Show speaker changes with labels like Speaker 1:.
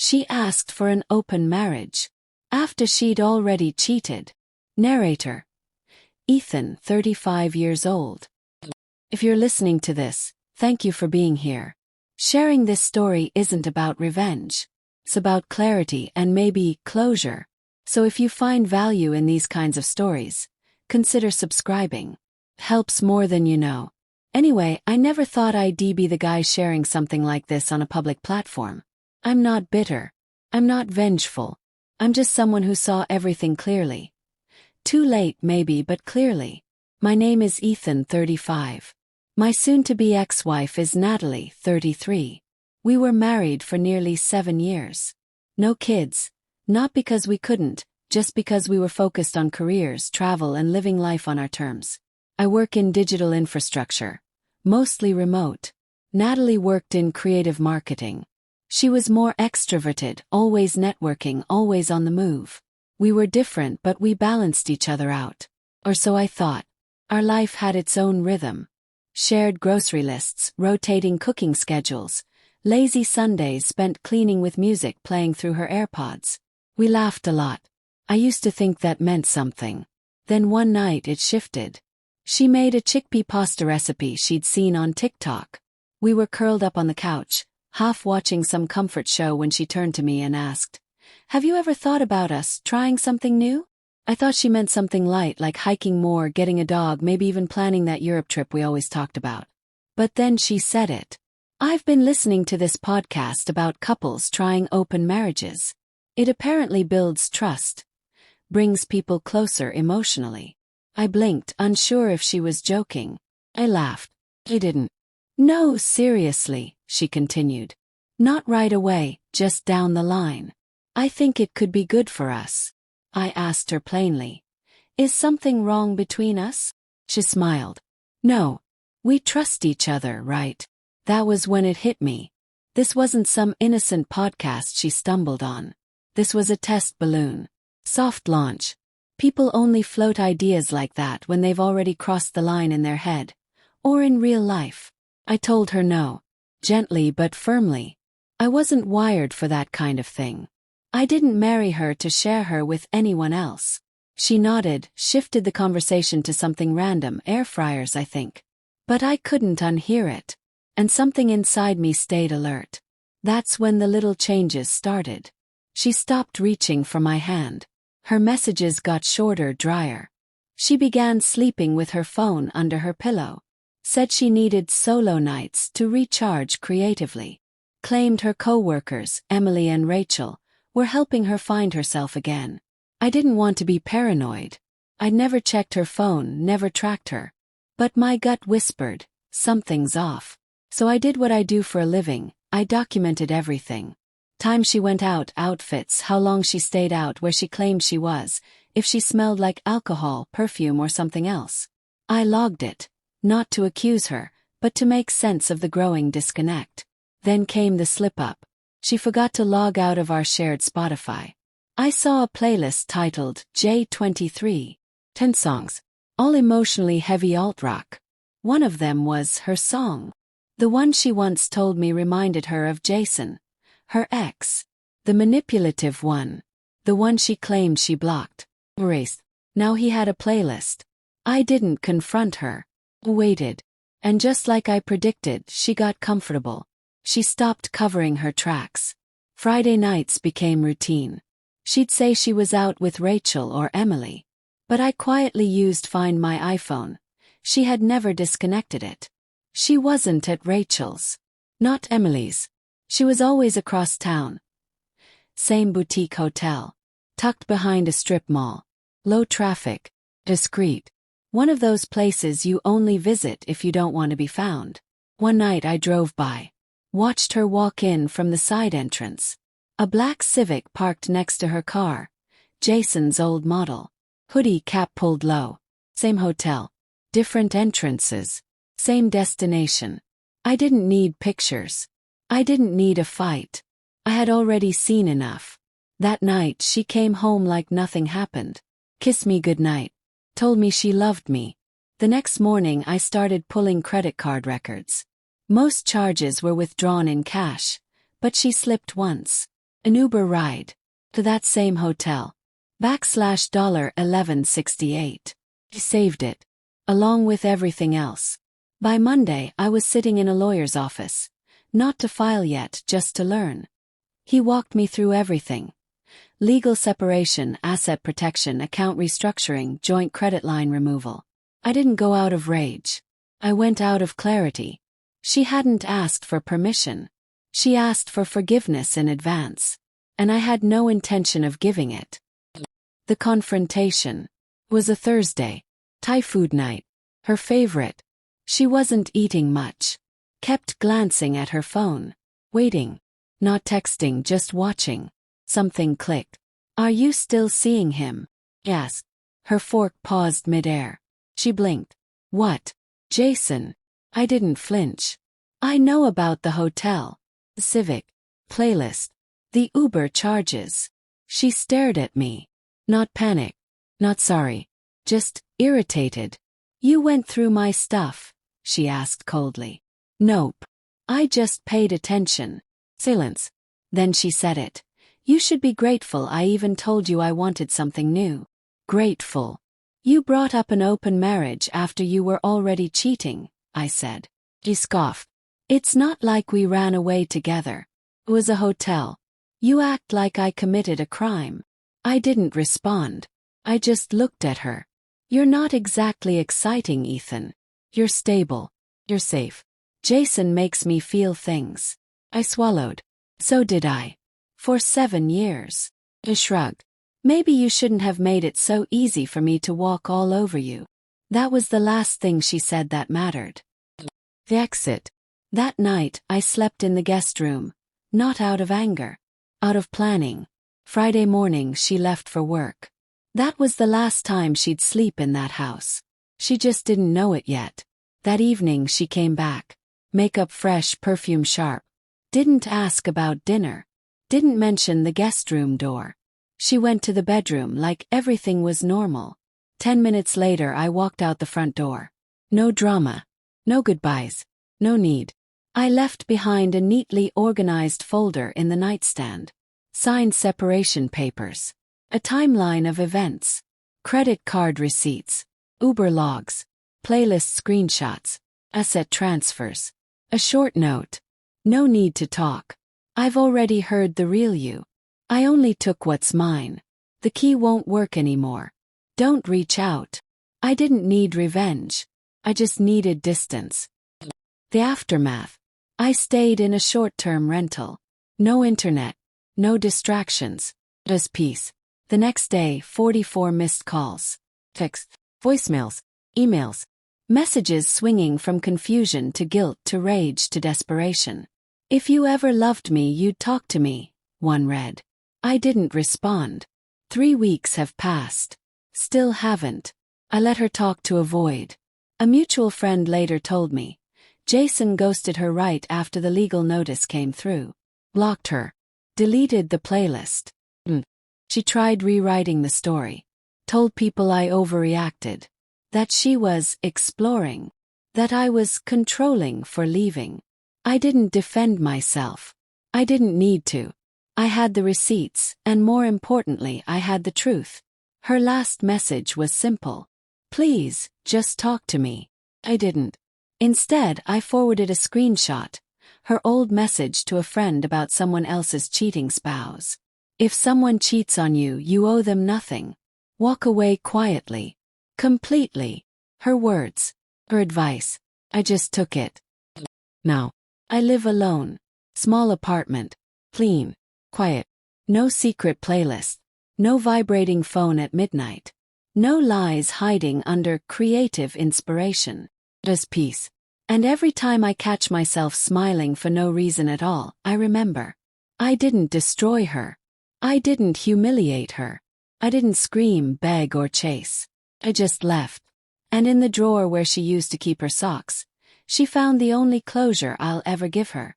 Speaker 1: She asked for an open marriage. After she'd already cheated. Narrator. Ethan, 35 years old. If you're listening to this, thank you for being here. Sharing this story isn't about revenge. It's about clarity and maybe closure. So if you find value in these kinds of stories, consider subscribing. Helps more than you know. Anyway, I never thought I'd be the guy sharing something like this on a public platform. I'm not bitter. I'm not vengeful. I'm just someone who saw everything clearly. Too late maybe, but clearly. My name is Ethan, 35. My soon-to-be ex-wife is Natalie, 33. We were married for nearly 7 years. No kids. Not because we couldn't, just because we were focused on careers, travel, and living life on our terms. I work in digital infrastructure, mostly remote. Natalie worked in creative marketing. She was more extroverted, always networking, always on the move. We were different, but we balanced each other out. Or so I thought. Our life had its own rhythm. Shared grocery lists, rotating cooking schedules, lazy Sundays spent cleaning with music playing through her AirPods. We laughed a lot. I used to think that meant something. Then one night it shifted. She made a chickpea pasta recipe she'd seen on TikTok. We were curled up on the couch, half watching some comfort show when she turned to me and asked, "Have you ever thought about us trying something new?" I thought she meant something light like hiking more, getting a dog, maybe even planning that Europe trip we always talked about. But then she said it. "I've been listening to this podcast about couples trying open marriages. It apparently builds trust, brings people closer emotionally." I blinked, unsure if she was joking. I laughed. I didn't. "No, seriously," she continued. "Not right away, just down the line. I think it could be good for us." I asked her plainly, "Is something wrong between us?" She smiled. "No. We trust each other, right?" That was when it hit me. This wasn't some innocent podcast she stumbled on. This was a test balloon. Soft launch. People only float ideas like that when they've already crossed the line in their head. Or in real life. I told her no. Gently but firmly. I wasn't wired for that kind of thing. I didn't marry her to share her with anyone else. She nodded, shifted the conversation to something random, air fryers I think. But I couldn't unhear it. And something inside me stayed alert. That's when the little changes started. She stopped reaching for my hand. Her messages got shorter, drier. She began sleeping with her phone under her pillow. Said she needed solo nights to recharge creatively. Claimed her co-workers, Emily and Rachel, were helping her find herself again. I didn't want to be paranoid. I'd never checked her phone, never tracked her. But my gut whispered, something's off. So I did what I do for a living. I documented everything. Time she went out, outfits, how long she stayed out, where she claimed she was, if she smelled like alcohol, perfume, or something else. I logged it, not to accuse her, but to make sense of the growing disconnect. Then came the slip-up. She forgot to log out of our shared Spotify. I saw a playlist titled J23, 10 songs, all emotionally heavy alt-rock. One of them was her song. The one she once told me reminded her of Jason. Her ex. The manipulative one. The one she claimed she blocked. Erased. Now he had a playlist. I didn't confront her. Waited. And just like I predicted, she got comfortable. She stopped covering her tracks. Friday nights became routine. She'd say she was out with Rachel or Emily. But I quietly used Find My iPhone. She had never disconnected it. She wasn't at Rachel's. Not Emily's. She was always across town. Same boutique hotel. Tucked behind a strip mall. Low traffic. Discreet. One of those places you only visit if you don't want to be found. One night I drove by. Watched her walk in from the side entrance. A black Civic parked next to her car. Jason's old model. Hoodie cap pulled low. Same hotel. Different entrances. Same destination. I didn't need pictures. I didn't need a fight. I had already seen enough. That night she came home like nothing happened. Kissed me goodnight. Told me she loved me. The next morning I started pulling credit card records. Most charges were withdrawn in cash, but she slipped once. An Uber ride. To that same hotel. $11.68. He saved it. Along with everything else. By Monday, I was sitting in a lawyer's office. Not to file yet, just to learn. He walked me through everything. Legal separation, asset protection, account restructuring, joint credit line removal. I didn't go out of rage. I went out of clarity. She hadn't asked for permission. She asked for forgiveness in advance. And I had no intention of giving it. The confrontation was a Thursday. Thai food night. Her favorite. She wasn't eating much. Kept glancing at her phone. Waiting. Not texting, just watching. Something clicked. Are you still seeing him? Yes. Her fork paused midair. She blinked. What? Jason. I didn't flinch. I know about the hotel. The Civic. Playlist. The Uber charges. She stared at me. Not panic. Not sorry. Just irritated. You went through my stuff, she asked coldly. Nope. I just paid attention. Silence. Then she said it. You should be grateful I even told you I wanted something new. Grateful. You brought up an open marriage after you were already cheating, I said. He scoffed. It's not like we ran away together. It was a hotel. You act like I committed a crime. I didn't respond. I just looked at her. You're not exactly exciting, Ethan. You're stable. You're safe. Jason makes me feel things. I swallowed. So did I. For 7 years. I shrugged. Maybe you shouldn't have made it so easy for me to walk all over you. That was the last thing she said that mattered. The exit. That night, I slept in the guest room. Not out of anger. Out of planning. Friday morning, she left for work. That was the last time she'd sleep in that house. She just didn't know it yet. That evening she came back. Makeup fresh, perfume sharp. Didn't ask about dinner. Didn't mention the guest room door. She went to the bedroom like everything was normal. 10 minutes later I walked out the front door. No drama. No goodbyes. No need. I left behind a neatly organized folder in the nightstand. Signed separation papers. A timeline of events. Credit card receipts. Uber logs. Playlist screenshots. Asset transfers. A short note. No need to talk. I've already heard the real you. I only took what's mine. The key won't work anymore. Don't reach out. I didn't need revenge. I just needed distance. The aftermath. I stayed in a short-term rental. No internet. No distractions. Just peace. The next day, 44 missed calls. Texts, voicemails, emails. Messages swinging from confusion to guilt to rage to desperation. If you ever loved me, you'd talk to me, one read. I didn't respond. 3 weeks have passed. Still haven't. I let her talk to avoid. A mutual friend later told me. Jason ghosted her right after the legal notice came through. Blocked her. Deleted the playlist. She tried rewriting the story. Told people I overreacted. That she was exploring. That I was controlling for leaving. I didn't defend myself. I didn't need to. I had the receipts, and more importantly, I had the truth. Her last message was simple. Please, just talk to me. I didn't. Instead, I forwarded a screenshot. Her old message to a friend about someone else's cheating spouse. If someone cheats on you, you owe them nothing. Walk away quietly. Completely. Her words. Her advice. I just took it. Now. I live alone. Small apartment. Clean. Quiet. No secret playlist. No vibrating phone at midnight. No lies hiding under creative inspiration. Just peace. And every time I catch myself smiling for no reason at all, I remember. I didn't destroy her. I didn't humiliate her. I didn't scream, beg, or chase. I just left. And in the drawer where she used to keep her socks, she found the only closure I'll ever give her.